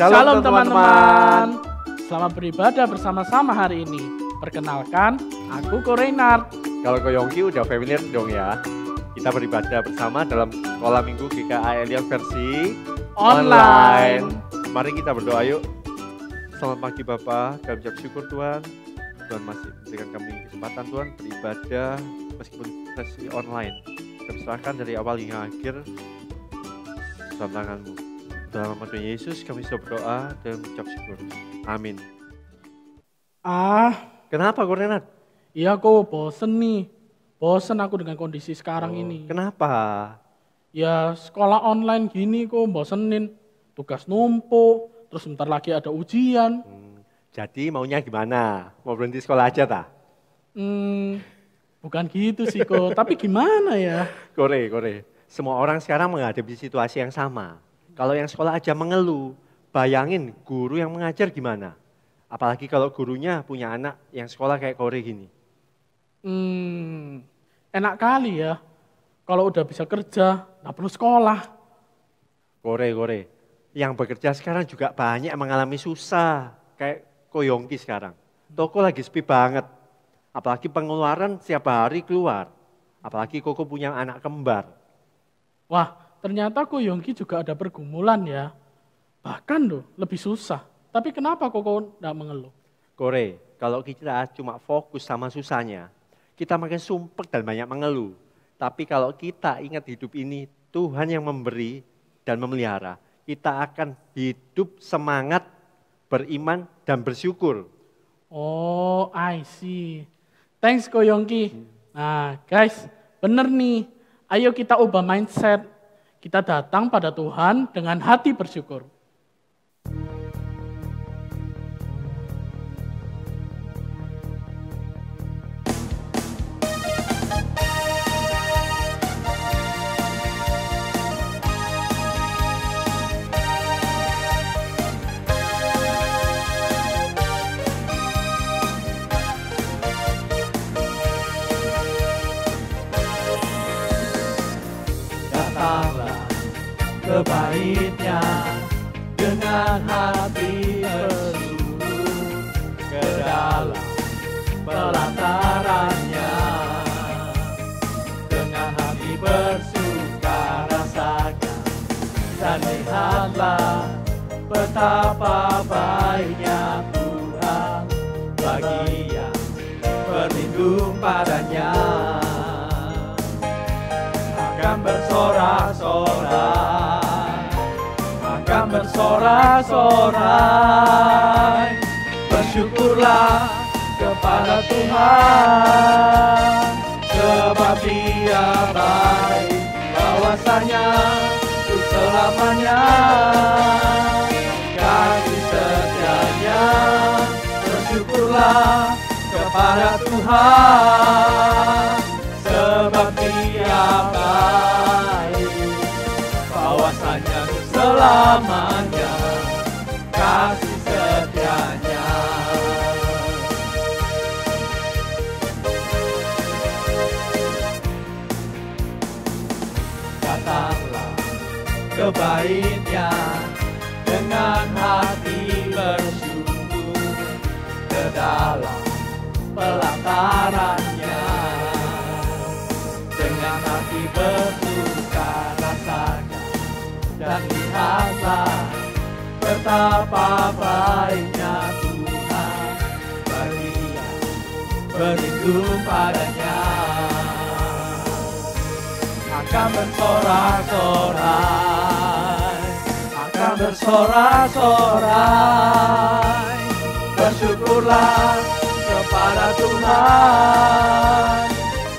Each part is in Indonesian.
Shalom teman-teman. Selamat beribadah bersama-sama hari ini. Perkenalkan, aku Ko Reynard. Kalau Ko Yongki udah familiar dong ya. Kita beribadah bersama dalam sekolah minggu GKA Elion versi online. Mari kita berdoa yuk. Selamat pagi Bapak, kami ucap syukur Tuhan. Tuhan masih memberikan kami kesempatan Tuhan beribadah meskipun versi online. Kami serahkan dari awal hingga akhir dalam tangan-Mu. Dalam nama Tuhan Yesus kami sudah berdoa dan mengucap syukur. Amin. Kenapa Ko Renat? Iya kok bosen nih. Bosen aku dengan kondisi sekarang ini. Kenapa? Ya sekolah online gini kok bosenin. Tugas numpuk, terus bentar lagi ada ujian. Jadi maunya gimana? Mau berhenti sekolah aja tak? Bukan gitu sih kok, tapi gimana ya? Kore. Semua orang sekarang menghadapi situasi yang sama. Kalau yang sekolah aja mengeluh, bayangin guru yang mengajar gimana? Apalagi kalau gurunya punya anak yang sekolah kayak Kore gini. Enak kali ya, kalau udah bisa kerja, nggak perlu sekolah. Kore, yang bekerja sekarang juga banyak yang mengalami susah. Kayak Ko Yongki sekarang, toko lagi sepi banget. Apalagi pengeluaran setiap hari keluar. Apalagi Koko punya anak kembar. Wah, ternyata Ko Yongki juga ada pergumulan ya. Bahkan loh, lebih susah. Tapi kenapa Koko nggak mengeluh? Kore, kalau kita cuma fokus sama susahnya, kita makin sumpek dan banyak mengeluh. Tapi kalau kita ingat hidup ini, Tuhan yang memberi dan memelihara, kita akan hidup semangat, beriman, dan bersyukur. Oh, I see. Thanks Ko Yongki. Nah guys, bener nih. Ayo kita ubah mindset. Kita datang pada Tuhan dengan hati bersyukur. Ke baitnya dengan hati bersungguh ke dalam pelatarannya, dengan hati bersuka rasakan dan lihatlah betapa baiknya Tuhan bagi yang berlindung padanya. Akan bersorak-sorai, bersyukurlah kepada Tuhan, sebab Dia baik, bahwasanya untuk selamanya, kasih setianya. Bersyukurlah kepada Tuhan, sebab Dia baik, bahwasanya untuk selamanya, kasih setianya. Datanglah ke baitnya dengan hati bersungguh ke dalam pelatarannya, dengan hati bersuka rasakan dan lihatlah betapa baiknya Tuhan bagi yang berlindung padanya. Akan bersorak-sorai, bersyukurlah kepada Tuhan,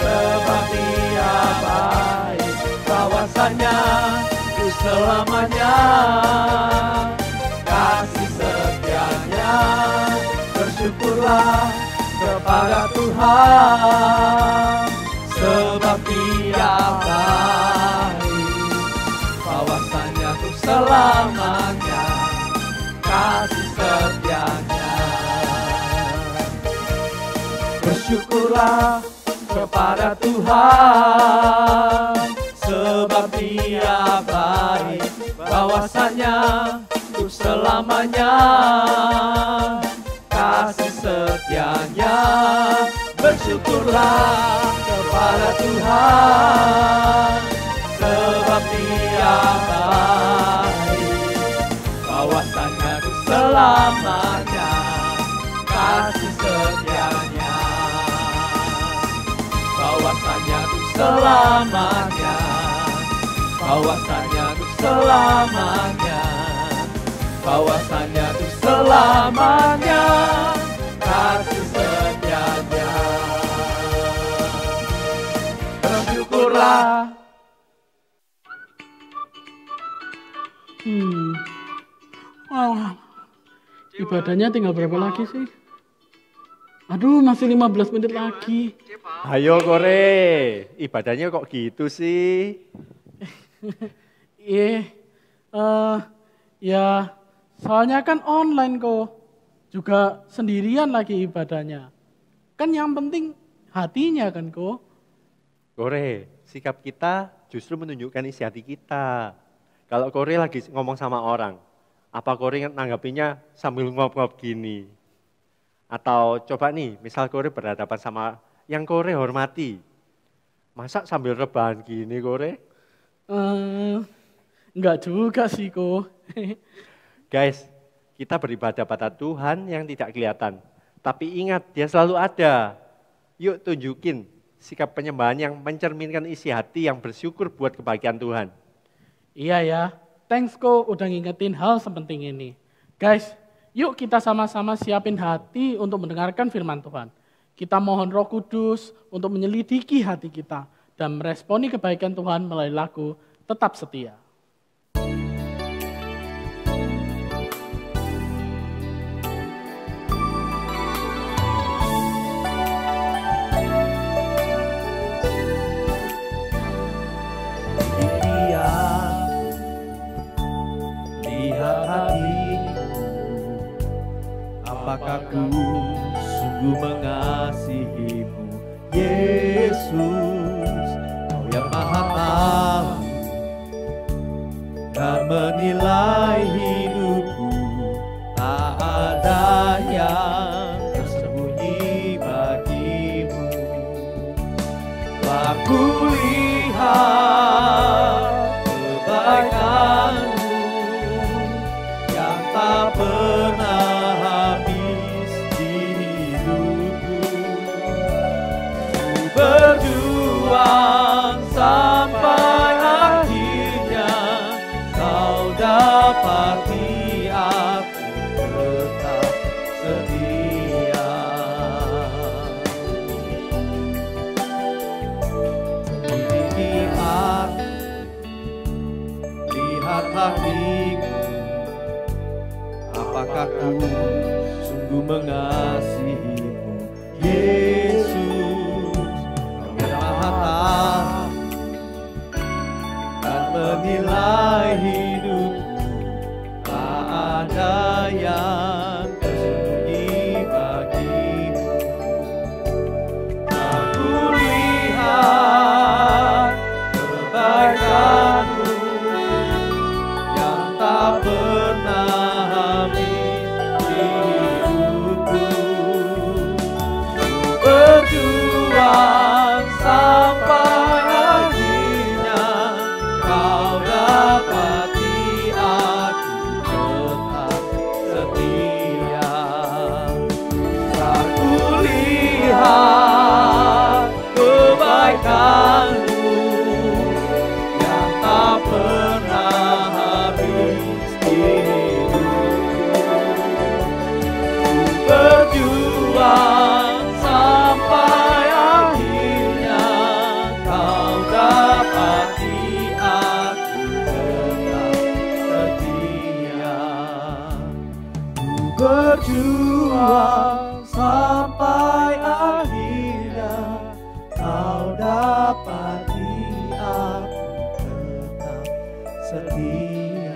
sebab Dia baik, bahwasanya untuk selamanya, kasih setianya. Bersyukurlah kepada Tuhan, sebab Dia baik, bahwasanya untuk selamanya, kasih setianya. Bersyukurlah kepada Tuhan, sebab Dia baik, bahwasanya untuk selamanya, kasih setianya. Bersyukurlah kepada Tuhan, sebab Dia baik. Bahwasanya untuk selamanya, kasih setianya. Bahwasanya untuk selamanya, bahwasanya untuk selamanya, bahwasanya untuk selamanya, kasih setianya. Bersyukurlah. Wah, ibadahnya tinggal berapa lagi sih? Aduh, masih 15 menit lagi. Ayo Kore, ibadahnya kok gitu sih? Ya, soalnya kan online kok. Juga sendirian lagi ibadahnya. Kan yang penting hatinya kan kok. Kore, sikap kita justru menunjukkan isi hati kita. Kalau Kore lagi ngomong sama orang, apa Kore nanggapinya sambil ngop-ngop gini? Atau coba nih, misal Kore berhadapan sama yang Kore hormati. Masa sambil rebahan gini Kore? Enggak juga sih kok. Guys, kita beribadah pada Tuhan yang tidak kelihatan. Tapi ingat, Dia selalu ada. Yuk tunjukin sikap penyembahan yang mencerminkan isi hati yang bersyukur buat kebahagiaan Tuhan. Iya ya, thanks kok udah ngingetin hal sepenting ini. Guys, yuk kita sama-sama siapin hati untuk mendengarkan firman Tuhan. Kita mohon Roh Kudus untuk menyelidiki hati kita dan meresponi kebaikan Tuhan melalui lagu Tetap Setia. Lihat hatiku, apakah ku sungguh mengasihimu, Yesus, Kau yang Maha Tahu dan menilai hidupku. Tak ada yang tersembunyi bagimu. Aku lihat kebaikanmu yang tak pernah habis di hidupku. Ku berjuang sampai akhirnya Kau dapati aku tetap setia. Lihat hatiku, apakah ku sungguh mengasihimu, Yesus, Kau yang Maha Tahu dan menilai hidupku. Tak ada yang tersembunyi bagimu. Aku lihat kebaikanmu yang tak pernah habis di hidupku. Ku berjuang sampai akhirnya Kau dapati aku tetap setia. Aku lihat kebaikanmu yang tak pernah habis di hidupku. Ku berjuang sampai akhirnya Kau dapati aku tetap setia. Ku berjuang sampai akhirnya Kau dapati aku tetap setia.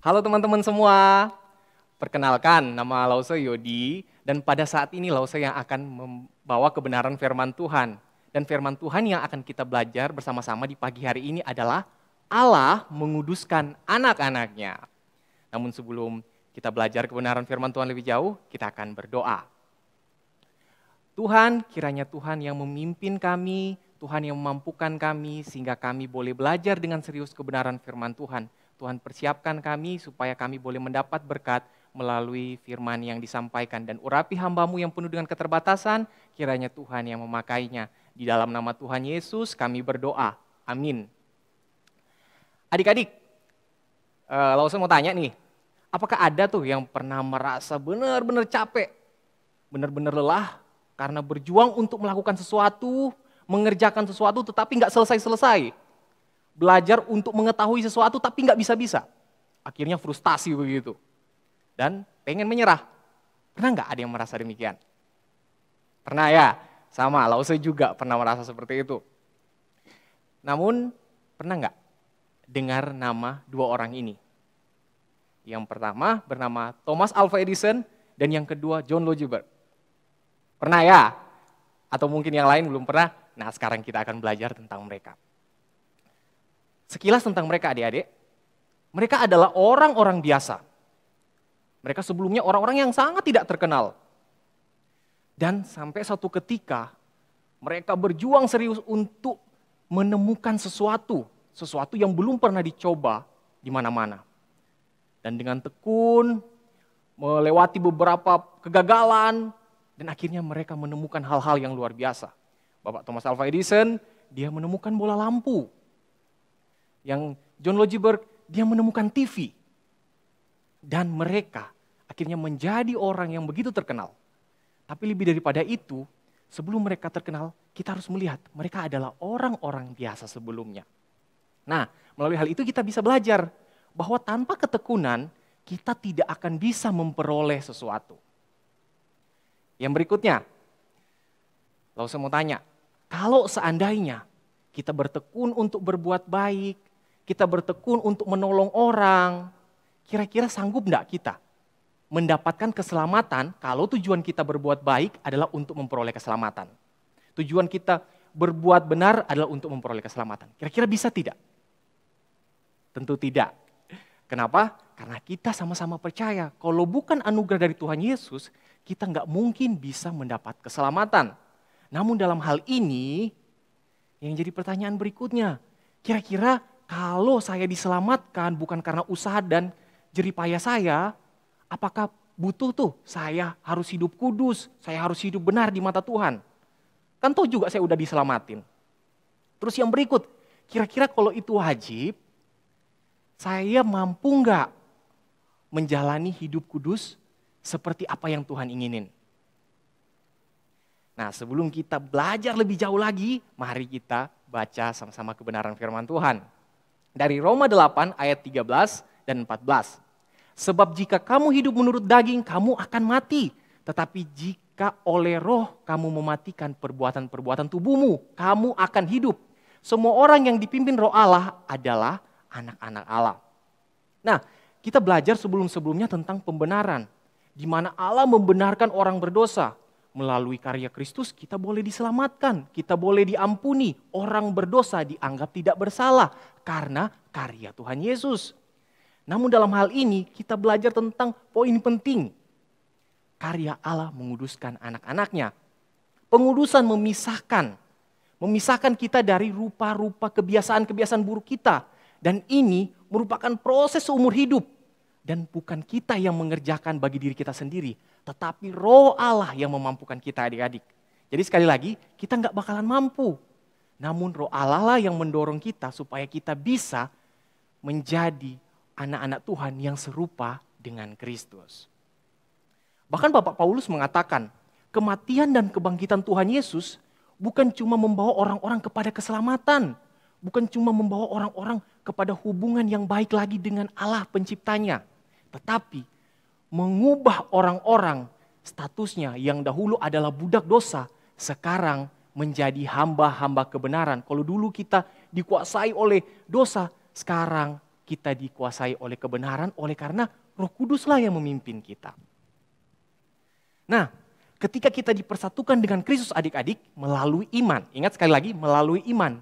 Halo teman-teman semua, perkenalkan nama Lause Yodi dan pada saat ini Lause yang akan membawa kebenaran firman Tuhan. Dan firman Tuhan yang akan kita belajar bersama-sama di pagi hari ini adalah Allah menguduskan anak-anaknya. Namun sebelum kita belajar kebenaran firman Tuhan lebih jauh, kita akan berdoa. Tuhan, kiranya Tuhan yang memimpin kami, Tuhan yang memampukan kami sehingga kami boleh belajar dengan serius kebenaran firman Tuhan. Tuhan persiapkan kami supaya kami boleh mendapat berkat melalui firman yang disampaikan. Dan urapi hamba-Mu yang penuh dengan keterbatasan, kiranya Tuhan yang memakainya. Di dalam nama Tuhan Yesus kami berdoa. Amin. Adik-adik, lalu saya mau tanya nih, apakah ada tuh yang pernah merasa benar-benar capek, benar-benar lelah karena berjuang untuk melakukan sesuatu, mengerjakan sesuatu tetapi nggak selesai-selesai. Belajar untuk mengetahui sesuatu tapi nggak bisa-bisa. Akhirnya frustasi begitu. Dan pengen menyerah. Pernah nggak ada yang merasa demikian? Pernah ya? Sama, Lause juga pernah merasa seperti itu. Namun, pernah nggak dengar nama dua orang ini? Yang pertama bernama Thomas Alva Edison dan yang kedua John Logie Baird. Pernah ya? Atau mungkin yang lain belum pernah? Nah, sekarang kita akan belajar tentang mereka. Sekilas tentang mereka adik-adik, mereka adalah orang-orang biasa. Mereka sebelumnya orang-orang yang sangat tidak terkenal. Dan sampai satu ketika mereka berjuang serius untuk menemukan sesuatu yang belum pernah dicoba di mana-mana. Dan dengan tekun, melewati beberapa kegagalan, dan akhirnya mereka menemukan hal-hal yang luar biasa. Bapak Thomas Alva Edison, dia menemukan bola lampu. Yang John Logie Baird, dia menemukan TV. Dan mereka akhirnya menjadi orang yang begitu terkenal. Tapi lebih daripada itu, sebelum mereka terkenal, kita harus melihat mereka adalah orang-orang biasa sebelumnya. Nah, melalui hal itu kita bisa belajar bahwa tanpa ketekunan, kita tidak akan bisa memperoleh sesuatu. Yang berikutnya, lalu saya mau tanya, kalau seandainya kita bertekun untuk berbuat baik, kita bertekun untuk menolong orang, kira-kira sanggup enggak kita mendapatkan keselamatan kalau tujuan kita berbuat baik adalah untuk memperoleh keselamatan? Tujuan kita berbuat benar adalah untuk memperoleh keselamatan. Kira-kira bisa tidak? Tentu tidak. Kenapa? Karena kita sama-sama percaya kalau bukan anugerah dari Tuhan Yesus, kita nggak mungkin bisa mendapat keselamatan. Namun dalam hal ini, yang jadi pertanyaan berikutnya, kira-kira kalau saya diselamatkan bukan karena usaha dan jeripaya saya, apakah butuh tuh saya harus hidup kudus, saya harus hidup benar di mata Tuhan? Kan toh juga saya udah diselamatin. Terus yang berikut, kira-kira kalau itu wajib, saya mampu nggak menjalani hidup kudus seperti apa yang Tuhan inginin? Nah, sebelum kita belajar lebih jauh lagi, mari kita baca sama-sama kebenaran firman Tuhan. Dari Roma 8 ayat 13 dan 14. Sebab jika kamu hidup menurut daging, kamu akan mati. Tetapi jika oleh roh kamu mematikan perbuatan-perbuatan tubuhmu, kamu akan hidup. Semua orang yang dipimpin roh Allah adalah anak-anak Allah. Nah, kita belajar sebelum-sebelumnya tentang pembenaran. Di mana Allah membenarkan orang berdosa. Melalui karya Kristus kita boleh diselamatkan, kita boleh diampuni. Orang berdosa dianggap tidak bersalah karena karya Tuhan Yesus. Namun dalam hal ini kita belajar tentang poin penting. Karya Allah menguduskan anak-anaknya. Pengudusan memisahkan kita dari rupa-rupa kebiasaan-kebiasaan buruk kita. Dan ini merupakan proses seumur hidup. Dan bukan kita yang mengerjakan bagi diri kita sendiri, tetapi roh Allah yang memampukan kita adik-adik. Jadi sekali lagi, kita nggak bakalan mampu. Namun roh Allah lah yang mendorong kita supaya kita bisa menjadi anak-anak Tuhan yang serupa dengan Kristus. Bahkan Bapak Paulus mengatakan, kematian dan kebangkitan Tuhan Yesus bukan cuma membawa orang-orang kepada keselamatan, bukan cuma membawa orang-orang kepada hubungan yang baik lagi dengan Allah penciptanya, tetapi mengubah orang-orang statusnya yang dahulu adalah budak dosa, sekarang menjadi hamba-hamba kebenaran. Kalau dulu kita dikuasai oleh dosa, sekarang kita dikuasai oleh kebenaran oleh karena Roh Kuduslah yang memimpin kita. Nah, ketika kita dipersatukan dengan Kristus adik-adik melalui iman. Ingat sekali lagi, melalui iman.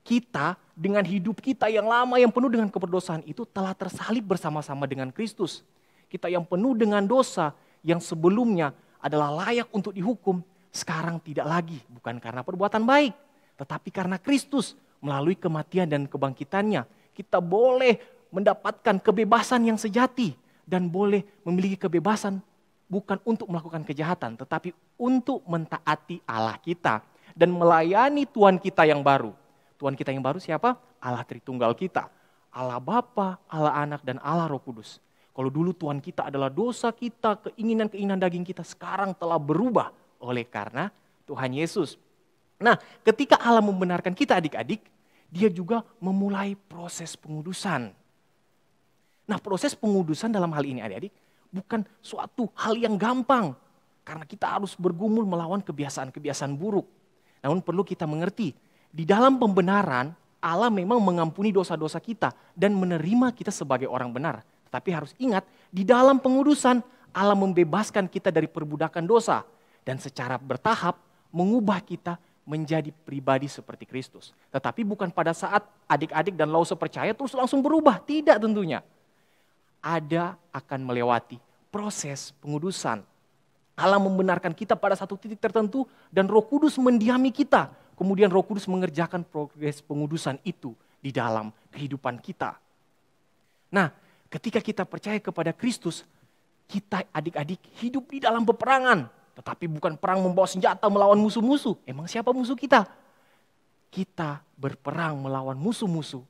Kita dengan hidup kita yang lama yang penuh dengan keberdosaan itu telah tersalib bersama-sama dengan Kristus. Kita yang penuh dengan dosa yang sebelumnya adalah layak untuk dihukum, sekarang tidak lagi. Bukan karena perbuatan baik, tetapi karena Kristus melalui kematian dan kebangkitannya. Kita boleh mendapatkan kebebasan yang sejati dan boleh memiliki kebebasan bukan untuk melakukan kejahatan, tetapi untuk mentaati Allah kita dan melayani Tuhan kita yang baru. Tuhan kita yang baru siapa? Allah Tritunggal kita. Allah Bapa, Allah Anak, dan Allah Roh Kudus. Kalau dulu Tuhan kita adalah dosa kita, keinginan-keinginan daging kita, sekarang telah berubah oleh karena Tuhan Yesus. Nah, ketika Allah membenarkan kita adik-adik, dia juga memulai proses pengudusan. Nah, proses pengudusan dalam hal ini adik-adik, bukan suatu hal yang gampang. Karena kita harus bergumul melawan kebiasaan-kebiasaan buruk. Namun perlu kita mengerti, di dalam pembenaran, Allah memang mengampuni dosa-dosa kita dan menerima kita sebagai orang benar. Tetapi harus ingat, di dalam pengudusan, Allah membebaskan kita dari perbudakan dosa. Dan secara bertahap, mengubah kita menjadi pribadi seperti Kristus. Tetapi bukan pada saat adik-adik dan Lause percaya terus langsung berubah. Tidak tentunya. Ada akan melewati proses pengudusan. Allah membenarkan kita pada satu titik tertentu dan Roh Kudus mendiami kita. Kemudian Roh Kudus mengerjakan progres pengudusan itu di dalam kehidupan kita. Nah, ketika kita percaya kepada Kristus, kita adik-adik hidup di dalam peperangan. Tetapi bukan perang membawa senjata melawan musuh-musuh. Emang siapa musuh kita? Kita berperang melawan musuh-musuh.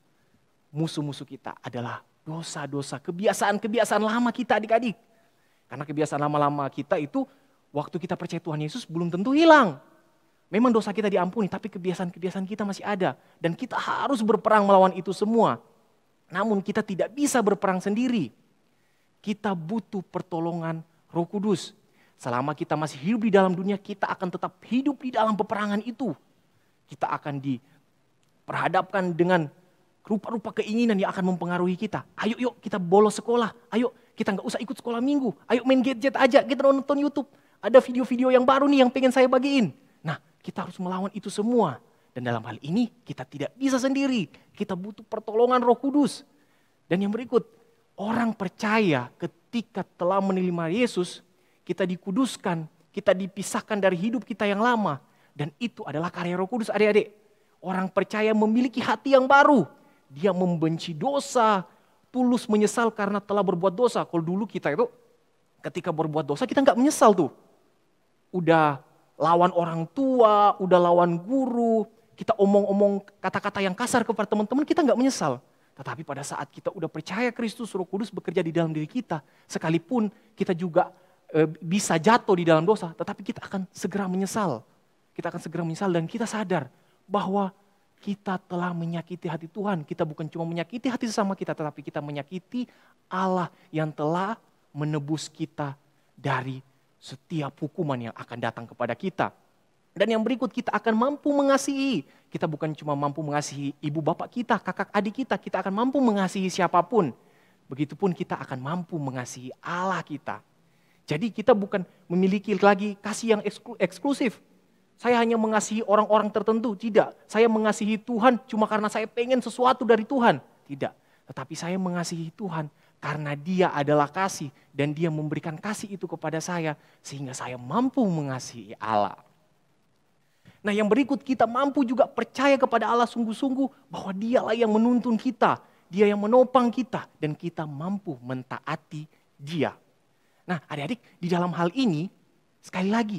Musuh-musuh kita adalah dosa-dosa, kebiasaan-kebiasaan lama kita adik-adik. Karena kebiasaan lama-lama kita itu waktu kita percaya Tuhan Yesus belum tentu hilang. Memang dosa kita diampuni, tapi kebiasaan-kebiasaan kita masih ada. Dan kita harus berperang melawan itu semua. Namun kita tidak bisa berperang sendiri. Kita butuh pertolongan Roh Kudus. Selama kita masih hidup di dalam dunia, kita akan tetap hidup di dalam peperangan itu. Kita akan diperhadapkan dengan rupa-rupa keinginan yang akan mempengaruhi kita. Ayo yuk kita bolos sekolah, ayo kita nggak usah ikut sekolah minggu, ayo main gadget aja, kita nonton YouTube. Ada video-video yang baru nih yang pengen saya bagiin. Nah, kita harus melawan itu semua. Dan dalam hal ini kita tidak bisa sendiri. Kita butuh pertolongan Roh Kudus. Dan yang berikut, orang percaya ketika telah menerima Yesus, kita dikuduskan, kita dipisahkan dari hidup kita yang lama. Dan itu adalah karya Roh Kudus adik-adik. Orang percaya memiliki hati yang baru. Dia membenci dosa, tulus menyesal karena telah berbuat dosa. Kalau dulu kita itu ketika berbuat dosa kita nggak menyesal tuh. Udah lawan orang tua, udah lawan guru, kita omong-omong kata-kata yang kasar kepada teman-teman, kita nggak menyesal. Tetapi pada saat kita udah percaya Kristus, Roh Kudus bekerja di dalam diri kita, sekalipun kita juga bisa jatuh di dalam dosa, tetapi kita akan segera menyesal. Kita akan segera menyesal dan kita sadar bahwa kita telah menyakiti hati Tuhan. Kita bukan cuma menyakiti hati sesama kita, tetapi kita menyakiti Allah yang telah menebus kita dari setiap hukuman yang akan datang kepada kita. Dan yang berikut, kita akan mampu mengasihi. Kita bukan cuma mampu mengasihi ibu bapak kita, kakak adik kita akan mampu mengasihi siapapun. Begitupun kita akan mampu mengasihi Allah kita. Jadi kita bukan memiliki lagi kasih yang eksklusif. Saya hanya mengasihi orang-orang tertentu, tidak. Saya mengasihi Tuhan cuma karena saya pengen sesuatu dari Tuhan, tidak. Tetapi saya mengasihi Tuhan karena Dia adalah kasih dan Dia memberikan kasih itu kepada saya sehingga saya mampu mengasihi Allah. Nah, yang berikut, kita mampu juga percaya kepada Allah sungguh-sungguh bahwa Dialah yang menuntun kita, Dia yang menopang kita dan kita mampu mentaati Dia. Nah, adik-adik, di dalam hal ini sekali lagi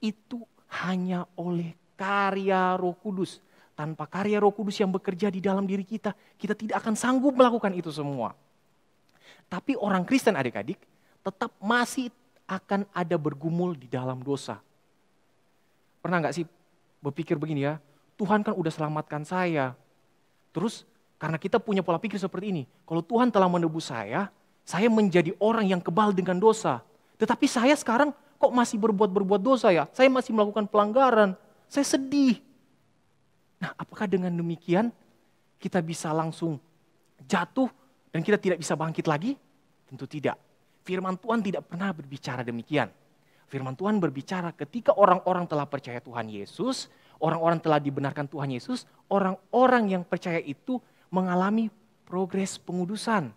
itu hanya oleh karya Roh Kudus. Tanpa karya Roh Kudus yang bekerja di dalam diri kita, kita tidak akan sanggup melakukan itu semua. Tapi orang Kristen adik-adik tetap masih akan ada bergumul di dalam dosa. Pernah gak sih berpikir begini ya, Tuhan kan udah selamatkan saya. Terus karena kita punya pola pikir seperti ini, kalau Tuhan telah menebus saya menjadi orang yang kebal dengan dosa. Tetapi saya sekarang kok masih berbuat dosa ya? Saya masih melakukan pelanggaran. Saya sedih. Nah, apakah dengan demikian kita bisa langsung jatuh dan kita tidak bisa bangkit lagi? Tentu tidak. Firman Tuhan tidak pernah berbicara demikian. Firman Tuhan berbicara ketika orang-orang telah percaya Tuhan Yesus, orang-orang telah dibenarkan Tuhan Yesus, orang-orang yang percaya itu mengalami progres pengudusan.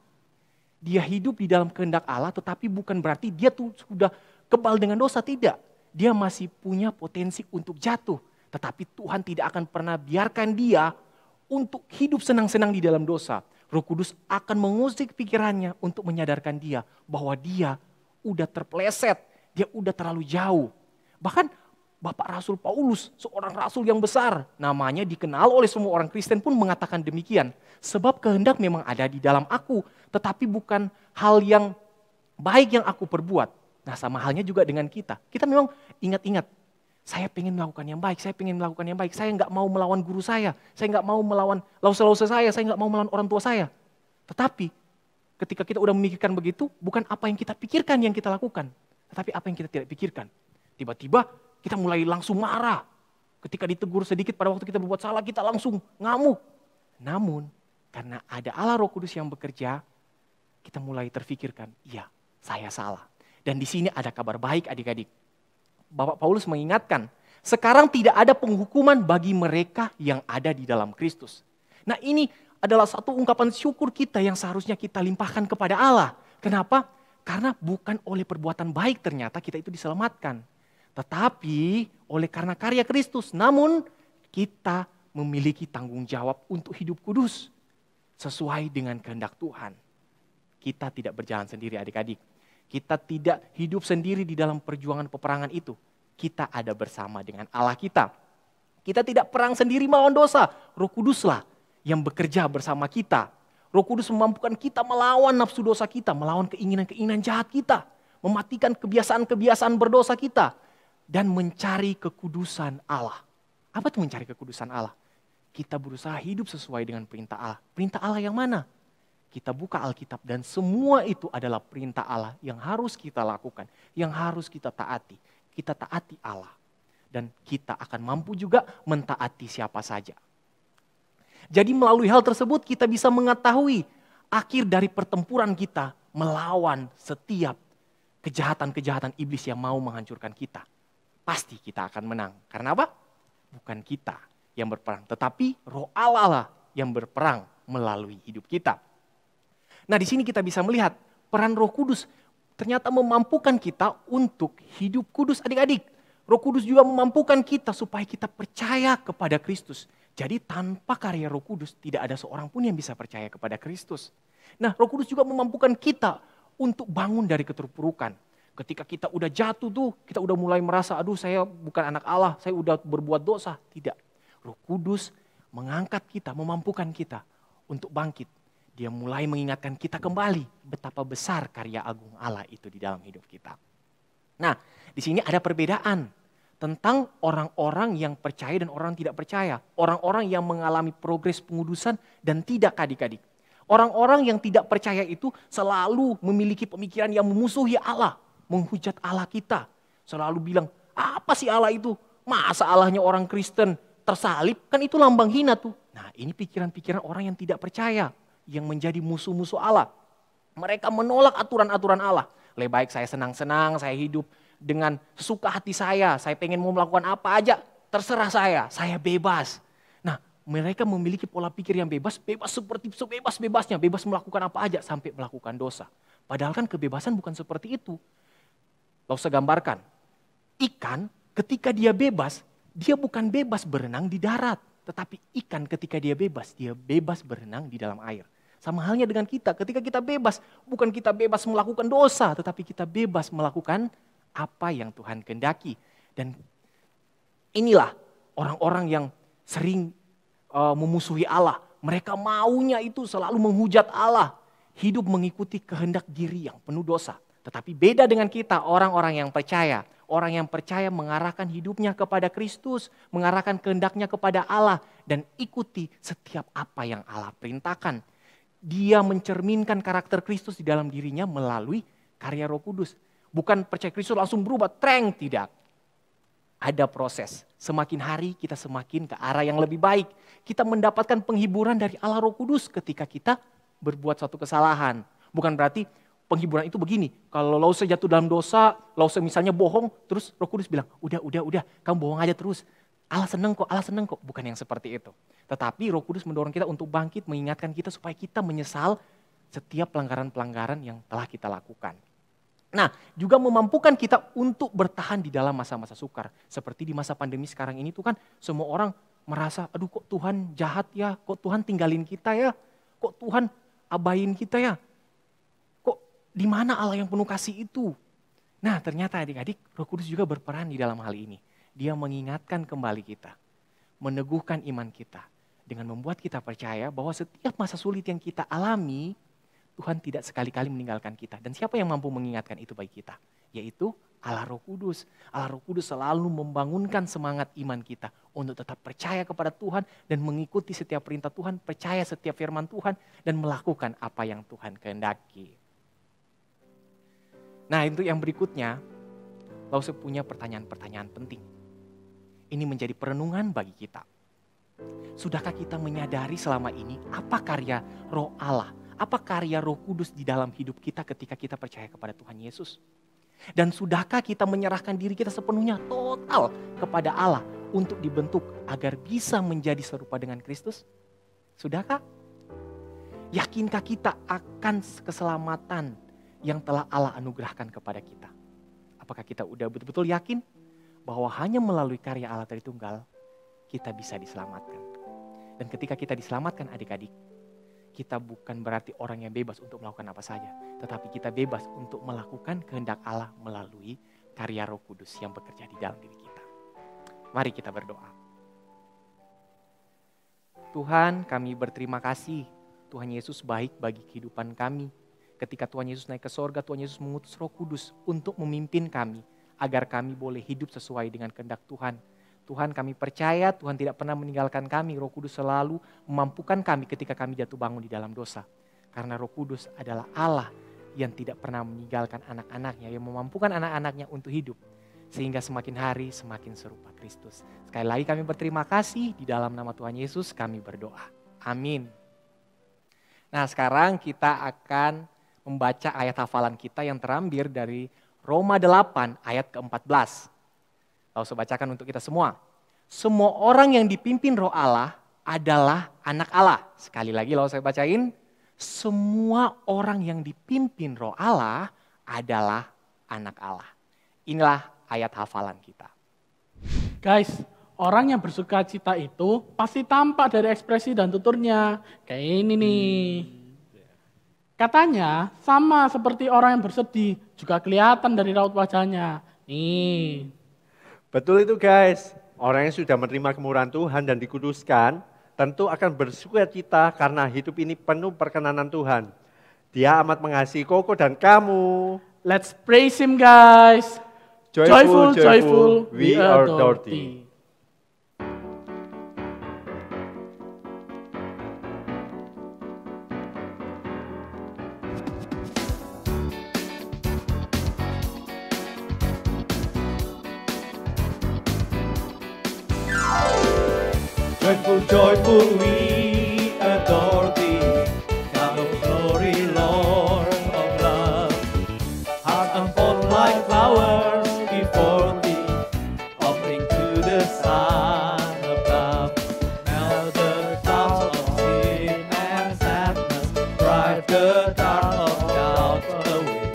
Dia hidup di dalam kehendak Allah, tetapi bukan berarti dia tuh sudah kebal dengan dosa, tidak. Dia masih punya potensi untuk jatuh. Tetapi Tuhan tidak akan pernah biarkan dia untuk hidup senang-senang di dalam dosa. Roh Kudus akan mengusik pikirannya untuk menyadarkan dia bahwa dia udah terpeleset, dia udah terlalu jauh. Bahkan Bapak Rasul Paulus, seorang rasul yang besar, namanya dikenal oleh semua orang Kristen pun mengatakan demikian. Sebab kehendak memang ada di dalam aku, tetapi bukan hal yang baik yang aku perbuat. Nah, sama halnya juga dengan kita. Kita memang ingat-ingat, saya pengen melakukan yang baik, saya pengen melakukan yang baik. Saya nggak mau melawan guru saya nggak mau melawan lause-lause saya nggak mau melawan orang tua saya. Tetapi ketika kita udah memikirkan begitu, bukan apa yang kita pikirkan yang kita lakukan, tetapi apa yang kita tidak pikirkan. Tiba-tiba kita mulai langsung marah. Ketika ditegur sedikit pada waktu kita berbuat salah, kita langsung ngamuk. Namun, karena ada Allah Roh Kudus yang bekerja, kita mulai terfikirkan, iya, saya salah. Dan di sini ada kabar baik adik-adik. Bapak Paulus mengingatkan, sekarang tidak ada penghukuman bagi mereka yang ada di dalam Kristus. Nah, ini adalah satu ungkapan syukur kita yang seharusnya kita limpahkan kepada Allah. Kenapa? Karena bukan oleh perbuatan baik ternyata kita itu diselamatkan. Tetapi oleh karena karya Kristus, namun kita memiliki tanggung jawab untuk hidup kudus sesuai dengan kehendak Tuhan. Kita tidak berjalan sendiri adik-adik. Kita tidak hidup sendiri di dalam perjuangan peperangan itu. Kita ada bersama dengan Allah kita. Kita tidak perang sendiri melawan dosa. Roh Kuduslah yang bekerja bersama kita. Roh Kudus memampukan kita melawan nafsu dosa kita, melawan keinginan-keinginan jahat kita, mematikan kebiasaan-kebiasaan berdosa kita, dan mencari kekudusan Allah. Apa itu mencari kekudusan Allah? Kita berusaha hidup sesuai dengan perintah Allah. Perintah Allah yang mana? Kita buka Alkitab dan semua itu adalah perintah Allah yang harus kita lakukan, yang harus kita taati. Kita taati Allah dan kita akan mampu juga mentaati siapa saja. Jadi melalui hal tersebut kita bisa mengetahui akhir dari pertempuran kita melawan setiap kejahatan-kejahatan iblis yang mau menghancurkan kita. Pasti kita akan menang. Karena apa? Bukan kita yang berperang, tetapi Roh Allah lah yang berperang melalui hidup kita. Nah, di sini kita bisa melihat peran Roh Kudus ternyata memampukan kita untuk hidup kudus adik-adik. Roh Kudus juga memampukan kita supaya kita percaya kepada Kristus. Jadi tanpa karya Roh Kudus tidak ada seorang pun yang bisa percaya kepada Kristus. Nah, Roh Kudus juga memampukan kita untuk bangun dari keterpurukan. Ketika kita udah jatuh tuh, kita udah mulai merasa, aduh saya bukan anak Allah, saya udah berbuat dosa. Tidak, Roh Kudus mengangkat kita, memampukan kita untuk bangkit. Dia mulai mengingatkan kita kembali betapa besar karya agung Allah itu di dalam hidup kita. Nah, di sini ada perbedaan tentang orang-orang yang percaya dan orang tidak percaya. Orang-orang yang mengalami progres pengudusan dan tidak adik-adik. Orang-orang yang tidak percaya itu selalu memiliki pemikiran yang memusuhi Allah, menghujat Allah kita. Selalu bilang, apa sih Allah itu? Masa Allahnya orang Kristen tersalib? Kan itu lambang hina tuh. Nah, ini pikiran-pikiran orang yang tidak percaya, yang menjadi musuh-musuh Allah. Mereka menolak aturan-aturan Allah. Lebih baik saya senang-senang, saya hidup dengan sesuka hati saya pengen mau melakukan apa aja, terserah saya bebas. Nah, mereka memiliki pola pikir yang bebas seperti sebebas-bebasnya, bebas melakukan apa aja sampai melakukan dosa. Padahal kan kebebasan bukan seperti itu. Lalu saya gambarkan, ikan ketika dia bebas, dia bukan bebas berenang di darat. Tetapi ikan ketika dia bebas berenang di dalam air. Sama halnya dengan kita, ketika kita bebas, bukan kita bebas melakukan dosa, tetapi kita bebas melakukan apa yang Tuhan kehendaki. Dan inilah orang-orang yang sering memusuhi Allah. Mereka maunya itu selalu menghujat Allah. Hidup mengikuti kehendak diri yang penuh dosa. Tetapi beda dengan kita, orang-orang yang percaya. Orang yang percaya mengarahkan hidupnya kepada Kristus, mengarahkan kehendaknya kepada Allah, dan ikuti setiap apa yang Allah perintahkan. Dia mencerminkan karakter Kristus di dalam dirinya melalui karya Roh Kudus. Bukan percaya Kristus langsung berubah, tidak. Ada proses. Semakin hari kita semakin ke arah yang lebih baik. Kita mendapatkan penghiburan dari Allah Roh Kudus ketika kita berbuat suatu kesalahan. Bukan berarti penghiburan itu begini, kalau Lause jatuh dalam dosa, Lause misalnya bohong, terus Roh Kudus bilang, udah, kamu bohong aja terus. Allah seneng kok. Bukan yang seperti itu. Tetapi Roh Kudus mendorong kita untuk bangkit, mengingatkan kita supaya kita menyesal setiap pelanggaran-pelanggaran yang telah kita lakukan. Nah, juga memampukan kita untuk bertahan di dalam masa-masa sukar. Seperti di masa pandemi sekarang ini tuh kan semua orang merasa, aduh kok Tuhan jahat ya, kok Tuhan tinggalin kita ya, kok Tuhan abain kita ya. Kok di mana Allah yang penuh kasih itu? Nah, ternyata adik-adik Roh Kudus juga berperan di dalam hal ini. Dia mengingatkan kembali kita, meneguhkan iman kita dengan membuat kita percaya bahwa setiap masa sulit yang kita alami, Tuhan tidak sekali-kali meninggalkan kita. Dan siapa yang mampu mengingatkan itu bagi kita? Yaitu Allah Roh Kudus. Allah Roh Kudus selalu membangunkan semangat iman kita untuk tetap percaya kepada Tuhan dan mengikuti setiap perintah Tuhan, percaya setiap firman Tuhan dan melakukan apa yang Tuhan kehendaki. Nah, itu yang berikutnya, Lause punya pertanyaan-pertanyaan penting. Ini menjadi perenungan bagi kita. Sudahkah kita menyadari selama ini apa karya Roh Allah? Apa karya Roh Kudus di dalam hidup kita ketika kita percaya kepada Tuhan Yesus? Dan sudahkah kita menyerahkan diri kita sepenuhnya total kepada Allah untuk dibentuk agar bisa menjadi serupa dengan Kristus? Sudahkah? Yakinkah kita akan keselamatan yang telah Allah anugerahkan kepada kita? Apakah kita udah betul-betul yakin bahwa hanya melalui karya Allah Tritunggal kita bisa diselamatkan? Dan ketika kita diselamatkan adik-adik, kita bukan berarti orang yang bebas untuk melakukan apa saja. Tetapi kita bebas untuk melakukan kehendak Allah melalui karya Roh Kudus yang bekerja di dalam diri kita. Mari kita berdoa. Tuhan, kami berterima kasih. Tuhan Yesus baik bagi kehidupan kami. Ketika Tuhan Yesus naik ke sorga, Tuhan Yesus mengutus Roh Kudus untuk memimpin kami. Agar kami boleh hidup sesuai dengan kehendak Tuhan. Tuhan, kami percaya Tuhan tidak pernah meninggalkan kami. Roh Kudus selalu memampukan kami ketika kami jatuh bangun di dalam dosa. Karena Roh Kudus adalah Allah yang tidak pernah meninggalkan anak-anaknya, yang memampukan anak-anaknya untuk hidup. Sehingga semakin hari semakin serupa Kristus. Sekali lagi kami berterima kasih, di dalam nama Tuhan Yesus kami berdoa. Amin. Nah, sekarang kita akan membaca ayat hafalan kita yang terambil dari Roma 8 ayat ke-14. Lalu saya bacakan untuk kita semua. Semua orang yang dipimpin Roh Allah adalah anak Allah. Sekali lagi lalu saya bacain. Semua orang yang dipimpin Roh Allah adalah anak Allah. Inilah ayat hafalan kita. Guys, orang yang bersuka cita itu pasti tampak dari ekspresi dan tuturnya. Kayak ini nih. Katanya sama seperti orang yang bersedih, juga kelihatan dari raut wajahnya. Nih. Betul itu guys, orang yang sudah menerima kemurahan Tuhan dan dikuduskan, tentu akan bersuka cita karena hidup ini penuh perkenanan Tuhan. Dia amat mengasihi Koko dan kamu. Let's praise Him guys. Joyful, we adore Thee. Joyful, we adore Thee, God of glory, Lord of love. Hearts unfold like flowers before Thee, offering to the Son above. Melt the clouds of sin and sadness, drive the dark of doubt away.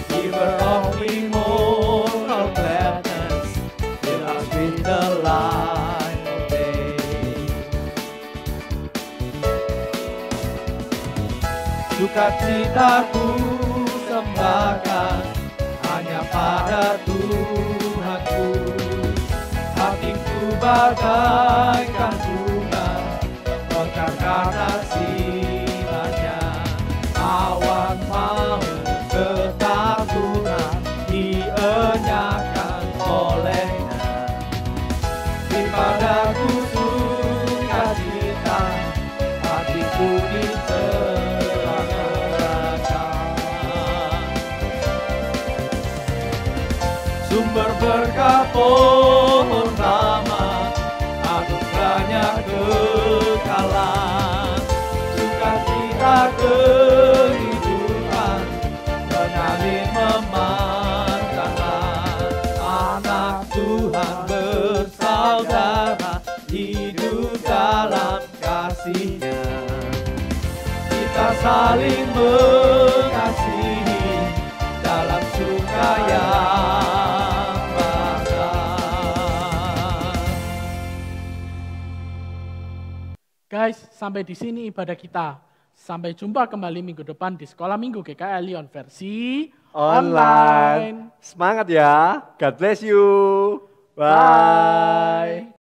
Giver of immortal gladness, fill us with the light. Sukacitaku sembahkan hanya pada Tuhanku. Hatiku bagaikan bunga mekar karena sinarnya. Awan mau ketakutan dienyakan olehnya. Di padaku sukacita, hatiku sumber berkah pohon ramah, anugerahnya kekalan, sukacita kehidupan, Tuhan bersaudara, hidup dalam kasih-Nya. Kita saling mengasihi dalam suka yang bahkan. Guys, sampai di sini ibadah kita. Sampai jumpa kembali minggu depan di Sekolah Minggu GKI Lyon versi Online. Semangat ya. God bless you. Bye.